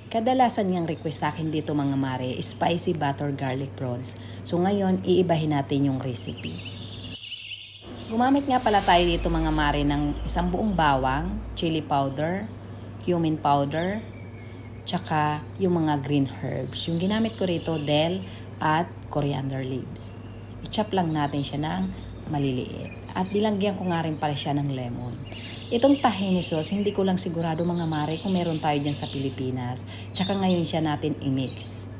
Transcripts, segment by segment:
Kadalasan niyang request sa akin dito mga mare, spicy butter garlic prawns. So ngayon, iibahin natin yung recipe. Gumamit nga pala tayo dito mga mare ng isang buong bawang, chili powder, cumin powder, tsaka yung mga green herbs. Yung ginamit ko rito, dill at coriander leaves. I-chop lang natin siya ng maliliit. At dilagyan ko nga rin pala siya ng lemon. Itong tahini sauce, hindi ko lang sigurado mga mare kung meron tayo dyan sa Pilipinas. Tsaka ngayon siya natin i-mix.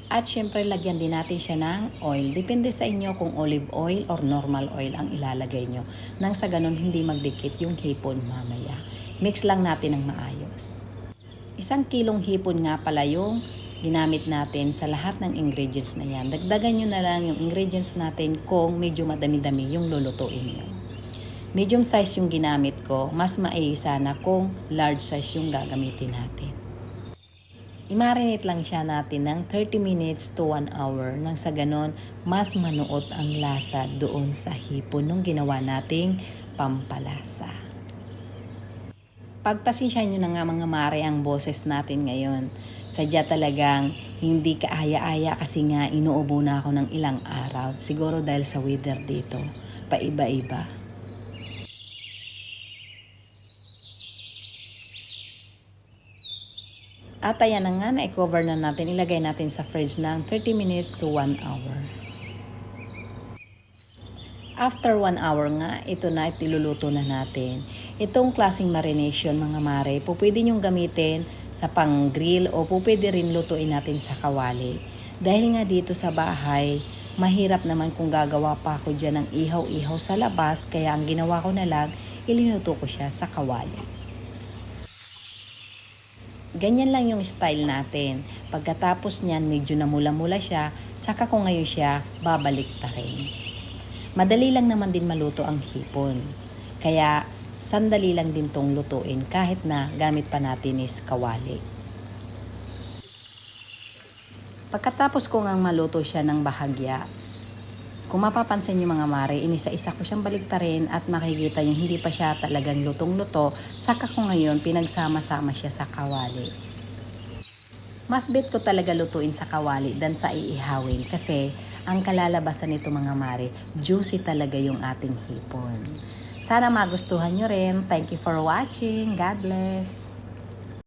At syempre lagyan din natin siya ng oil. Depende sa inyo kung olive oil or normal oil ang ilalagay nyo. Nang sa ganun hindi magdikit yung hipon mamaya. Mix lang natin ng maayos. 1 kilong hipon nga pala yung ginamit natin sa lahat ng ingredients na yan. Dagdagan nyo na lang yung ingredients natin kung medyo madami-dami yung lulutuin nyo. Medium size yung ginamit ko, mas maisa na kung large size yung gagamitin natin. I-marinate lang siya natin ng 30 minutes to 1 hour nang sa ganon mas manuot ang lasa doon sa hipon nung ginawa nating pampalasa. Pagpasensyahan nyo na nga mga mare ang boses natin ngayon. Sadya talagang hindi kaaya-aya kasi nga inuubo na ako ng ilang araw. Siguro dahil sa weather dito, paiba-iba. At ayan na nga, na-cover na natin. Ilagay natin sa fridge ng 30 minutes to 1 hour. After 1 hour nga, ito na itiluluto na natin. Itong klaseng marination mga mare, pwede nyong gamitin sa pang-grill o pwede rin lutuin natin sa kawali. Dahil nga dito sa bahay, mahirap naman kung gagawa pa ako dyan ng ihaw-ihaw sa labas, kaya ang ginawa ko na lang, ilinuto ko siya sa kawali. Ganyan lang yung style natin. Pagkatapos niyan, medyo namula-mula siya, saka ko ngayon siya babalik ta rin. Madali lang naman din maluto ang hipon. Kaya, sandali lang din tong lutuin kahit na gamit pa natin is kawali. Pagkatapos ko ngang maluto siya ng bahagya, kung mapapansin nyo mga mare, inisa-isa ko siyang baliktarin at makikita nyo hindi pa siya talagang lutong-luto, saka ko ngayon pinagsama-sama siya sa kawali. Mas bet ko talaga lutuin sa kawali than sa iihawin kasi ang kalalabasan nito mga mare, juicy talaga yung ating hipon. Sana magustuhan nyo rin. Thank you for watching. God bless.